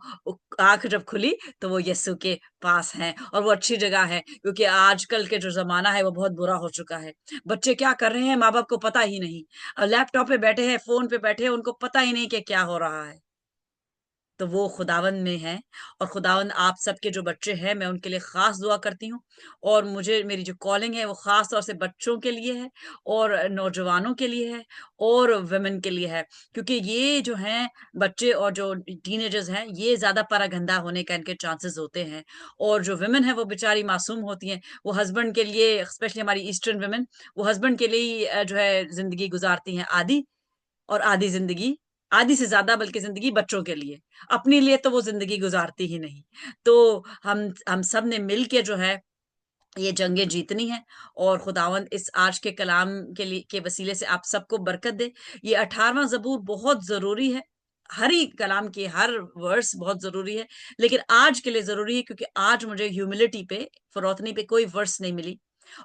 آنکھ جب کھلی تو وہ یسوع کے پاس ہیں، اور وہ اچھی جگہ ہے. کیونکہ آج کل کے جو زمانہ ہے وہ بہت برا ہو چکا ہے. بچے کیا کر رہے ہیں ماں باپ کو پتا ہی نہیں. لیپ ٹاپ پہ بیٹھے ہیں، فون پہ بیٹھے ہیں، ان کو پتا ہی نہیں کہ کیا ہو رہا ہے. تو وہ خداوند میں ہے. اور خداوند آپ سب کے جو بچے ہیں میں ان کے لیے خاص دعا کرتی ہوں. اور میری جو کالنگ ہے وہ خاص طور سے بچوں کے لیے ہے، اور نوجوانوں کے لیے ہے، اور ویمن کے لیے ہے. کیونکہ یہ جو ہیں بچے اور جو ٹین ایجرز ہیں، یہ زیادہ پراگندہ ہونے کا ان کے چانسز ہوتے ہیں. اور جو ویمن ہے وہ بیچاری معصوم ہوتی ہیں. وہ ہسبینڈ کے لیے، اسپیشلی ہماری ایسٹرن ویمن، وہ ہسبینڈ کے لیے جو ہے زندگی گزارتی ہیں آدھی، اور آدھی زندگی، آدھی سے زیادہ بلکہ زندگی بچوں کے لیے. اپنے لیے تو وہ زندگی گزارتی ہی نہیں. تو ہم سب نے مل کے جو ہے یہ جنگیں جیتنی ہے. اور خداوند اس آج کے کلام کے وسیلے سے آپ سب کو برکت دے. یہ 18واں زبور بہت ضروری ہے. ہر ہی کلام کی ہر ورس بہت ضروری ہے، لیکن آج کے لیے ضروری ہے کیونکہ آج مجھے ہیوملٹی پہ، فروتنی پہ کوئی ورس نہیں ملی.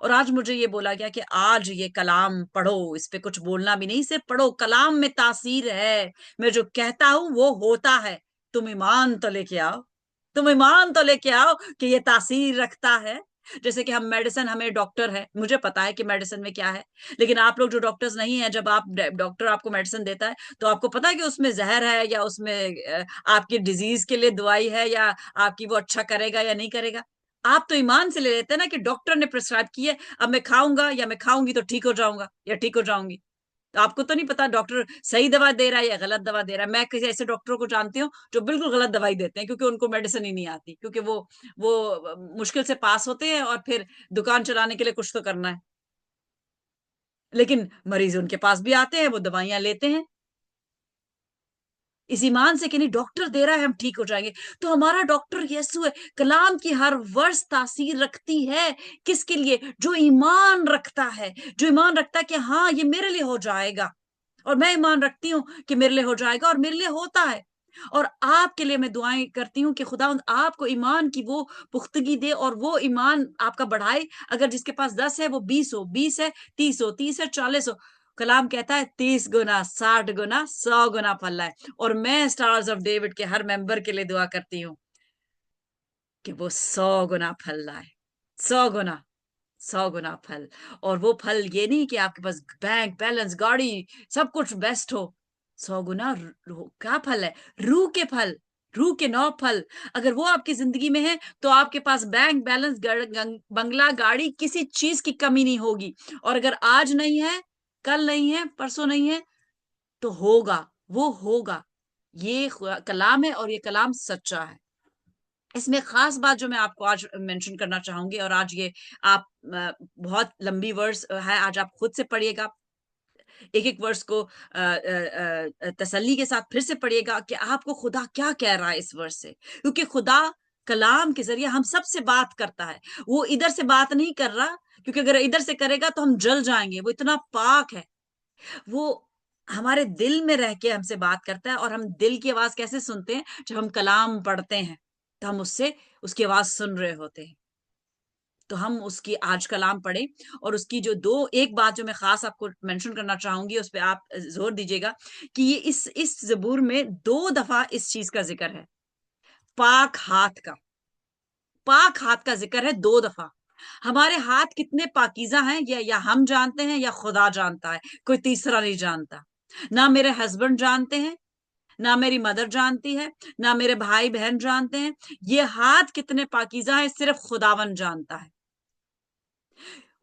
اور آج مجھے یہ بولا گیا کہ آج یہ کلام پڑھو، اس پہ کچھ بولنا بھی نہیں، صرف پڑھو. کلام میں تاثیر ہے. میں جو کہتا ہوں وہ ہوتا ہے. تم ایمان تو لے کے آؤ، تم ایمان تو لے کے آؤ کہ یہ تاثیر رکھتا ہے. جیسے کہ ہم میڈیسن، ہمیں ڈاکٹر ہے، مجھے پتا ہے کہ میڈیسن میں کیا ہے. لیکن آپ لوگ جو ڈاکٹرز نہیں ہیں، جب آپ ڈاکٹر آپ کو میڈیسن دیتا ہے تو آپ کو پتا ہے کہ اس میں زہر ہے، یا اس میں آپ کی ڈیزیز کے لیے دوائی ہے، یا آپ کی وہ اچھا کرے گا یا نہیں کرے گا. آپ تو ایمان سے لے لیتے ہیں نا کہ ڈاکٹر نے پرسکرائب کی ہے، اب میں کھاؤں گا یا میں کھاؤں گی تو ٹھیک ہو جاؤں گا یا ٹھیک ہو جاؤں گی. تو آپ کو تو نہیں پتا ڈاکٹر صحیح دوا دے رہا ہے یا غلط دوا دے رہا ہے. میں کسی ایسے ڈاکٹروں کو جانتی ہوں جو بالکل غلط دوائی دیتے ہیں، کیونکہ ان کو میڈیسن ہی نہیں آتی، کیونکہ وہ مشکل سے پاس ہوتے ہیں اور پھر دکان چلانے کے لیے کچھ تو کرنا ہے. لیکن مریض ان کے پاس بھی آتے ہیں، وہ دوائیاں لیتے ہیں اس ایمان سے کہ نہیں ڈاکٹر دے رہا ہے ہم ٹھیک ہو جائیں گے. تو ہمارا ڈاکٹر یسوع ہے. کلام کی ہر ورس تاثیر رکھتی ہے. کس کے لیے؟ جو ایمان رکھتا ہے، جو ایمان رکھتا ہے کہ ہاں یہ میرے لیے ہو جائے گا. اور میں ایمان رکھتی ہوں کہ میرے لیے ہو جائے گا، اور میرے لیے ہوتا ہے. اور آپ کے لیے میں دعائیں کرتی ہوں کہ خداوند آپ کو ایمان کی وہ پختگی دے، اور وہ ایمان آپ کا بڑھائے. اگر جس کے پاس 10 ہے وہ 20 ہو، 20 ہے 30 ہو، 30 ہے 40 ہو. کلام کہتا ہے 30 گنا، 60 گنا، 100 گنا پھل لائے. اور میں اسٹارز آف ڈیوڈ کے ہر ممبر کے لیے دعا کرتی ہوں کہ وہ 100 گنا پھل لائے، 100 گنا، 100 گنا پھل. اور وہ پھل یہ نہیں کہ آپ کے پاس بینک بیلنس، گاڑی، سب کچھ بیسٹ ہو. 100 گنا کیا پھل ہے؟ روح کے پھل، روح کے 9 پھل. اگر وہ آپ کی زندگی میں ہے تو آپ کے پاس بینک بیلنس، بنگلہ، گاڑی، کسی چیز کی کمی نہیں ہوگی. اور اگر آج نہیں ہے، کل نہیں ہے، پرسوں نہیں ہے، تو ہوگا، وہ ہوگا. یہ کلام ہے اور یہ کلام سچا ہے. اس میں خاص بات جو میں آپ کو آج مینشن کرنا چاہوں گی، اور آج یہ آپ بہت لمبی ورڈز ہے، آج آپ خود سے پڑھیے گا. ایک ایک ورس کو تسلی کے ساتھ پھر سے پڑھیے گا کہ آپ کو خدا کیا کہہ رہا ہے اس ورس سے، کیونکہ خدا کلام کے ذریعے ہم سب سے بات کرتا ہے. وہ ادھر سے بات نہیں کر رہا، کیونکہ اگر ادھر سے کرے گا تو ہم جل جائیں گے. وہ اتنا پاک ہے، وہ ہمارے دل میں رہ کے ہم سے بات کرتا ہے. اور ہم دل کی آواز کیسے سنتے ہیں؟ جب ہم کلام پڑھتے ہیں تو ہم اس کی آواز سن رہے ہوتے ہیں. تو ہم اس کی آج کلام پڑھیں. اور اس کی جو ایک بات جو میں خاص آپ کو مینشن کرنا چاہوں گی، اس پہ آپ زور دیجیے گا کہ یہ اس زبور میں 2 دفعہ اس چیز کا ذکر ہے، پاک ہاتھ کا. پاک ہاتھ کا ذکر ہے 2 دفعہ. ہمارے ہاتھ کتنے پاکیزہ ہیں یا ہم جانتے ہیں یا خدا جانتا ہے، کوئی تیسرا نہیں جانتا. نہ میرے ہسبینڈ جانتے ہیں، نہ میری مدر جانتی ہے، نہ میرے بھائی بہن جانتے ہیں. یہ ہاتھ کتنے پاکیزہ ہیں صرف خداون جانتا ہے.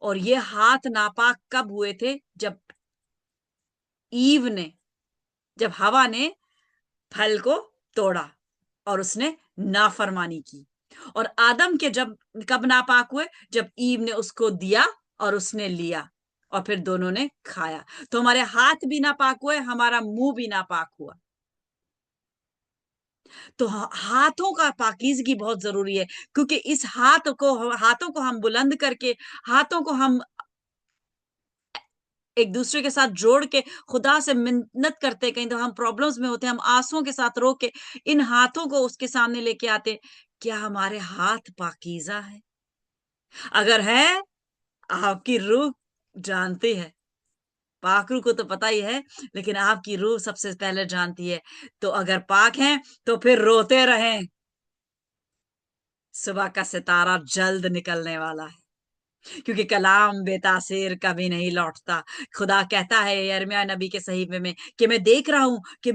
اور یہ ہاتھ ناپاک کب ہوئے تھے؟ جب ہوا نے پھل کو توڑا اور اس نے نافرمانی کی. اور آدم کے کب ناپاک ہوئے؟ جب ایو نے اس کو دیا اور اس نے لیا اور پھر دونوں نے کھایا. تو ہمارے ہاتھ بھی ناپاک ہوئے، ہمارا منہ بھی ناپاک ہوا. تو ہاتھوں کا پاکیزگی بہت ضروری ہے، کیونکہ اس ہاتھوں کو ہم بلند کر کے، ہاتھوں کو ہم ایک دوسرے کے ساتھ جوڑ کے خدا سے منت کرتے، کہیں تو ہم پرابلمز میں ہوتے ہیں، ہم آنسوؤں کے ساتھ رو کے ان ہاتھوں کو اس کے سامنے لے کے آتے. کیا ہمارے ہاتھ پاکیزہ ہے؟ اگر ہے، آپ کی روح جانتی ہے. پاک روح کو تو پتہ ہی ہے، لیکن آپ کی روح سب سے پہلے جانتی ہے. تو اگر پاک ہیں تو پھر روتے رہیں، صبح کا ستارہ جلد نکلنے والا ہے، کیونکہ کلام بے تاثیر کبھی نہیں لوٹتا. خدا کہتا ہے یرمیہ نبی کے صحیفے میں کہ میں دیکھ رہا ہوں کہ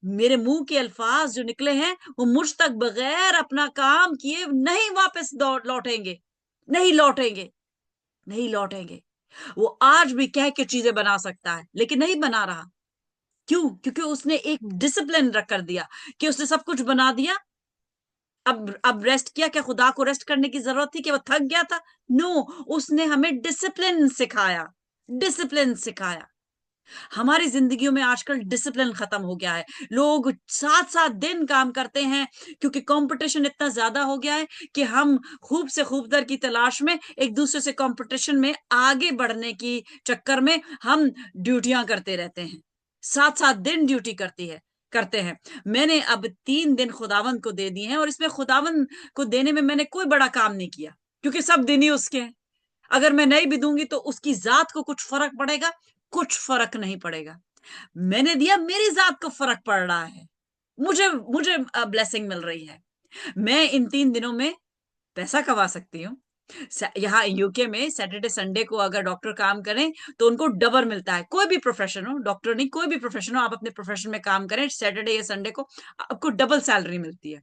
میرے منہ کے الفاظ جو نکلے ہیں وہ مجھ تک بغیر اپنا کام کیے نہیں واپس لوٹیں گے، نہیں لوٹیں گے، نہیں لوٹیں گے. وہ آج بھی کہہ کے چیزیں بنا سکتا ہے لیکن نہیں بنا رہا. کیوں؟ کیونکہ اس نے ایک ڈسپلن رکھ کر دیا کہ اس نے سب کچھ بنا دیا. اب ریسٹ کیا؟ کیا خدا کو ریسٹ کرنے کی ضرورت تھی کہ وہ تھک گیا تھا؟ نو، اس نے ہمیں ڈسپلن سکھایا، ڈسپلن سکھایا. ہماری زندگیوں میں آج کل ڈسپلن ختم ہو گیا ہے. لوگ 7 دن کام کرتے ہیں کیونکہ کمپٹیشن اتنا زیادہ ہو گیا ہے کہ ہم خوب سے خوب تر کی تلاش میں ایک دوسرے سے کمپٹیشن میں آگے بڑھنے کی چکر میں ہم ڈیوٹیاں کرتے رہتے ہیں. 7 دن ڈیوٹی کرتے ہیں. میں نے اب 3 دن خداوند کو دے دیے ہیں، اور اس میں خداوند کو دینے میں نے کوئی بڑا کام نہیں کیا، کیونکہ سب دن ہی اس کے ہیں. اگر میں نہیں بھی دوں گی تو اس کی ذات کو کچھ فرق پڑے گا؟ کچھ فرق نہیں پڑے گا. میں نے دیا، میری ذات کو فرق پڑ رہا ہے، مجھے بلیسنگ مل رہی ہے. میں ان 3 دنوں میں پیسہ کما سکتی ہوں. یہاں یو کے میں سیٹرڈے سنڈے کو اگر ڈاکٹر کام کریں تو ان کو ڈبل ملتا ہے. کوئی بھی پروفیشن ہو، ڈاکٹر نہیں، کوئی بھی پروفیشن ہو، آپ اپنے پروفیشن میں کام کریں، سیٹرڈے یا سنڈے کو آپ کو ڈبل سیلری ملتی ہے.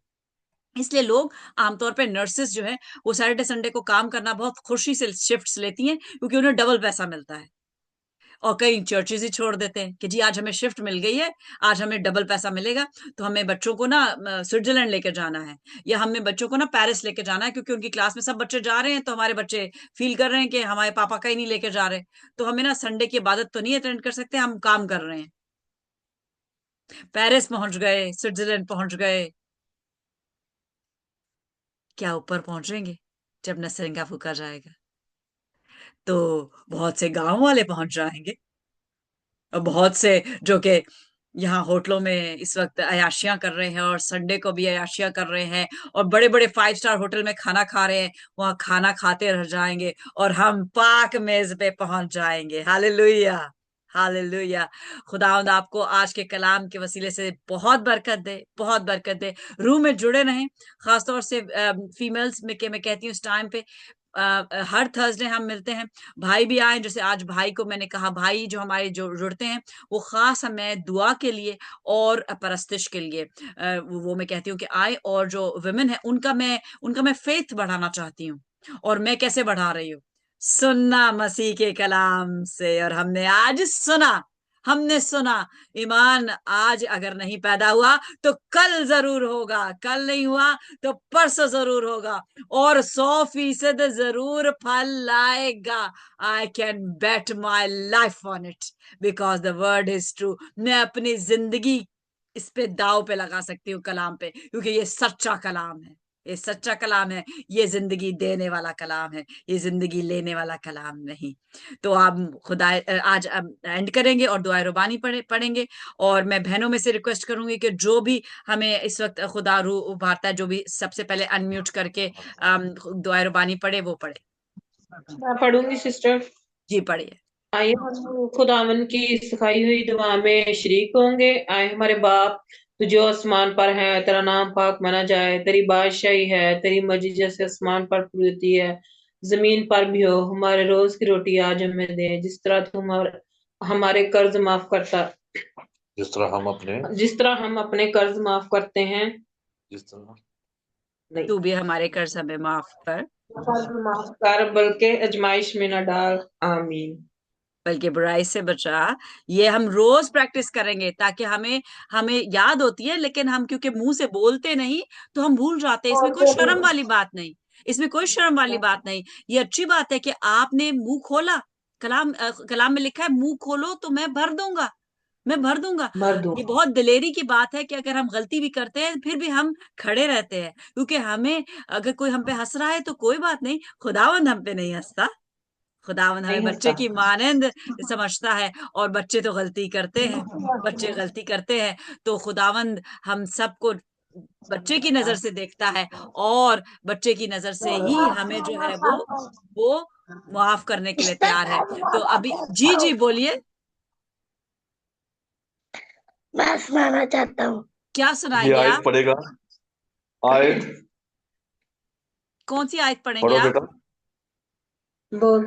اس لیے لوگ عام طور پہ نرسز جو ہے وہ سیٹرڈے سنڈے کو کام کرنا بہت خوشی سے شفٹس لیتی ہیں، کیونکہ انہیں ڈبل پیسہ ملتا ہے. اور کئی چرچز ہی چھوڑ دیتے ہیں کہ جی آج ہمیں شفٹ مل گئی ہے، آج ہمیں ڈبل پیسہ ملے گا، تو ہمیں بچوں کو نا سوئٹزرلینڈ لے کے جانا ہے، یا ہمیں بچوں کو نا پیرس لے کے جانا ہے، کیونکہ ان کی کلاس میں سب بچے جا رہے ہیں تو ہمارے بچے فیل کر رہے ہیں کہ ہمارے پاپا کہیں نہیں لے کے جا رہے، تو ہمیں نا سنڈے کی عبادت تو نہیں اٹینڈ کر سکتے، ہم کام کر رہے ہیں. پیرس پہنچ گئے، سوئٹزرلینڈ پہنچ گئے. کیا اوپر پہنچیں گے جب نسرنگا پھونکا جائے گا تو بہت سے گاؤں والے پہنچ جائیں گے، اور بہت سے جو کہ یہاں ہوٹلوں میں اس وقت عیاشیاں کر رہے ہیں، اور سنڈے کو بھی عیاشیاں کر رہے ہیں، اور بڑے بڑے 5 اسٹار ہوٹل میں کھانا کھا رہے ہیں، وہاں کھانا کھاتے رہ جائیں گے اور ہم پاک میز پہ پہنچ جائیں گے. ہاللیلویہ، ہاللیلویہ. خداوند آپ کو آج کے کلام کے وسیلے سے بہت برکت دے، بہت برکت دے. روح میں جڑے رہیں، خاص طور سے فیمیلز میں کہ میں کہتی ہوں اس ٹائم پہ ہر تھرسڈے ہم ملتے ہیں. بھائی بھی آئے، جیسے آج بھائی کو میں نے کہا، بھائی جو ہمارے جو جڑتے ہیں وہ خاص ہمیں دعا کے لیے اور پرستش کے لیے وہ میں کہتی ہوں کہ آئے. اور جو ویمن ہے ان کا میں فیتھ بڑھانا چاہتی ہوں. اور میں کیسے بڑھا رہی ہوں؟ سننا مسیح کے کلام سے. اور ہم نے آج سنا، ہم نے سنا ایمان آج اگر نہیں پیدا ہوا تو کل ضرور ہوگا, کل نہیں ہوا تو پرسوں ضرور ہوگا, اور 100% ضرور پھل لائے گا. I can bet my life on it because the word is true. میں اپنی زندگی اس پہ داؤ پہ لگا سکتی ہوں کلام پہ, کیونکہ یہ سچا کلام ہے, یہ سچا کلام ہے, یہ زندگی دینے والا کلام ہے, یہ زندگی لینے والا کلام نہیں. تو آپ خدا آج اینڈ کریں گے اور دعائے ربانی پڑھیں گے, اور میں بہنوں میں سے ریکویسٹ کروں گی کہ جو بھی ہمیں اس وقت خدا روح ابھارتا ہے, جو بھی سب سے پہلے انمیوٹ کر کے دعائے ربانی پڑھے وہ پڑھے. میں پڑھوں گی سسٹر. جی پڑھیے. آئیے ہم خداوند کی سکھائی ہوئی دعا میں شریک ہوں گے. آئے ہمارے باپ تو جو آسمان پر ہے, تیرا نام پاک مانا جائے, تیری بادشاہی ہے, تیری مرضی جیسے آسمان پر پوری ہوتی ہے زمین پر بھی ہو. ہمارے روز کی روٹی آج ہمیں دے, جس طرح تو ہمارے قرض معاف کرتا, جس طرح ہم اپنے قرض معاف کرتے ہیں, جس طرح نہیں تو بھی ہمارے قرض ہمیں معاف کر, قرض معاف کر, بلکہ اجمائش میں نہ ڈال. آمین. بلکہ برائی سے بچا. یہ ہم روز پریکٹس کریں گے تاکہ ہمیں یاد ہوتی ہے, لیکن ہم کیونکہ منہ سے بولتے نہیں تو ہم بھول جاتے ہیں. اس میں کوئی شرم والی بات نہیں, اس میں کوئی شرم والی بات نہیں. یہ اچھی بات ہے کہ آپ نے منہ کھولا. کلام میں لکھا ہے منہ کھولو تو میں بھر دوں گا, میں بھر دوں گا. مردوں یہ بہت دلیری کی بات ہے کہ اگر ہم غلطی بھی کرتے ہیں پھر بھی ہم کھڑے رہتے ہیں, کیونکہ ہمیں اگر کوئی ہم پہ ہنس رہا ہے تو کوئی بات نہیں, خداوند ہم پہ نہیں ہنستا. خداوند ہمیں نہیں بچے ہنستا. کی مانند سمجھتا ہے, اور بچے تو غلطی کرتے ہیں, بچے غلطی کرتے ہیں. تو خداوند ہم سب کو بچے کی نظر سے دیکھتا ہے, اور بچے کی نظر سے ہی ہمیں جو ہے وہ معاف کرنے کے لیے تیار ہے. تو ابھی جی بولیے. میں سنانا چاہتا ہوں. کیا سنائیں یہ گے آیت آپ؟ پڑھے گا. آیت کون سی آیت پڑھیں گے پڑھو آپ؟ بیٹا. بول.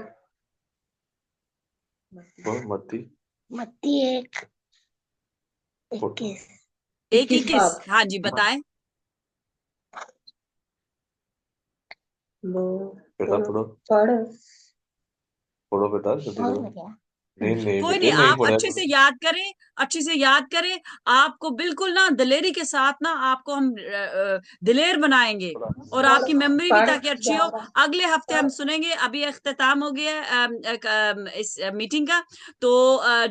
متی متی 1:21. 1:21. ہاں جی بتائیں. بیٹا پڑھو بیٹا, جلدی بول کرو. گیا. نہیں کوئی بیٹے نہیں, نہیں آپ پڑھا اچھے سے یاد کریں, اچھے سے یاد کریں. آپ کو بالکل نا دلیری کے ساتھ نا آپ کو ہم دلیر بنائیں گے, اور آپ کی میموری بھی تاکہ اچھی ہو. اگلے ہفتے ہم سنیں گے. ابھی اختتام ہو گیا اس میٹنگ کا, تو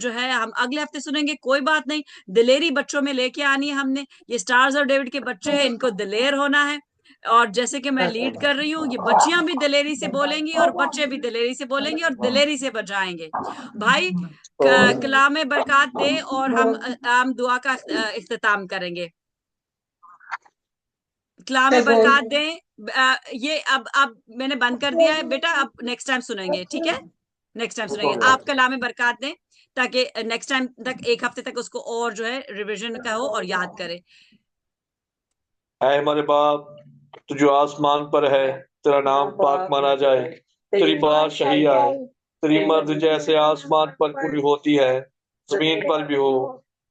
جو ہے ہم اگلے ہفتے سنیں گے. کوئی بات نہیں, دلیری بچوں میں لے کے آنی ہے ہم نے. یہ اسٹارز اور ڈیوڈ کے بچے ہیں, ان کو دلیر ہونا ہے. اور جیسے کہ میں لیڈ کر رہی ہوں, یہ بچیاں بھی دلیری سے بولیں گی اور بچے بھی دلیری سے بولیں گے اور دلیری سے بجائیں گے. بھائی کلام برکات دے اور ہم دعا کا اختتام کریں گے. کلام برکات دیں. یہ اب میں نے بند کر دیا ہے بیٹا, اب نیکسٹ ٹائم سنیں گے, ٹھیک ہے؟ نیکسٹ ٹائم سنیں گے. آپ کلام برکات دیں تاکہ نیکسٹ ٹائم تک, ایک ہفتے تک اس کو اور جو ہے ریویژن کا ہو اور یاد کرے. اے ہمارے باپ تو جو آسمان پر ہے, تیرا نام پاک مانا جائے, تیری بادشاہی آئے, تیری مرضی جیسے آسمان پر پوری ہوتی ہے زمین پر بھی ہو.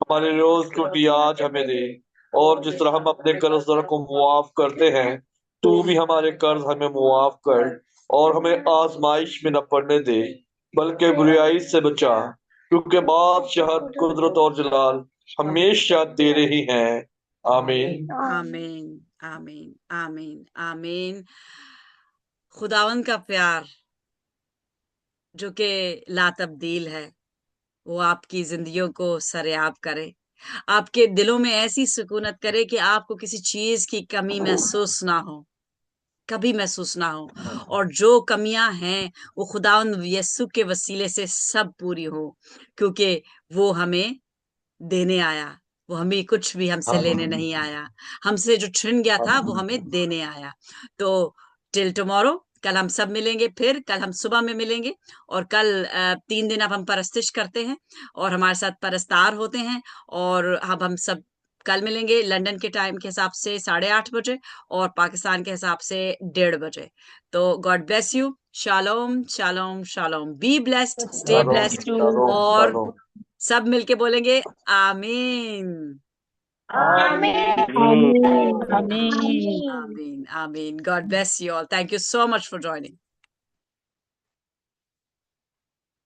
ہمارے روز کی روٹی آج ہمیں دے, اور جس طرح ہم اپنے قرض داروں کو معاف کرتے ہیں تو بھی ہمارے قرض ہمیں معاف کر, اور ہمیں آزمائش میں نہ پڑنے دے بلکہ بریائی سے بچا, کیونکہ بادشاہت, قدرت اور جلال ہمیشہ تیرے ہی ہیں. آمین. آمین آمین آمین آمین. خداوند کا پیار جو کہ لا تبدیل ہے وہ آپ کی زندگیوں کو سریاب کرے, آپ کے دلوں میں ایسی سکونت کرے کہ آپ کو کسی چیز کی کمی محسوس نہ ہو, کبھی محسوس نہ ہو. اور جو کمیاں ہیں وہ خداوند یسوع کے وسیلے سے سب پوری ہو, کیونکہ وہ ہمیں دینے آیا. وہ ہمیں کچھ بھی ہم سے لینے نہیں آیا, ہم سے جو چھن گیا تھا وہ ہمیں دینے آیا. تو ٹل ٹمورو, کل ہم سب ملیں گے. پھر کل ہم صبح میں ملیں گے, اور کل 3 دن اب ہم پرستش کرتے ہیں اور ہمارے ساتھ پرستار ہوتے ہیں. اور اب ہم سب کل ملیں گے لنڈن کے ٹائم کے حساب سے 8:30 بجے, اور پاکستان کے حساب سے 1:30 بجے. تو گاڈ بلیس یو. شالوم شالوم شالوم. بی بلیسڈ, اسٹے بلیسڈ, اور سب مل کے بولیں گے آمین آمین. آمین. آمین آمین. God bless you all. Thank you so much for joining.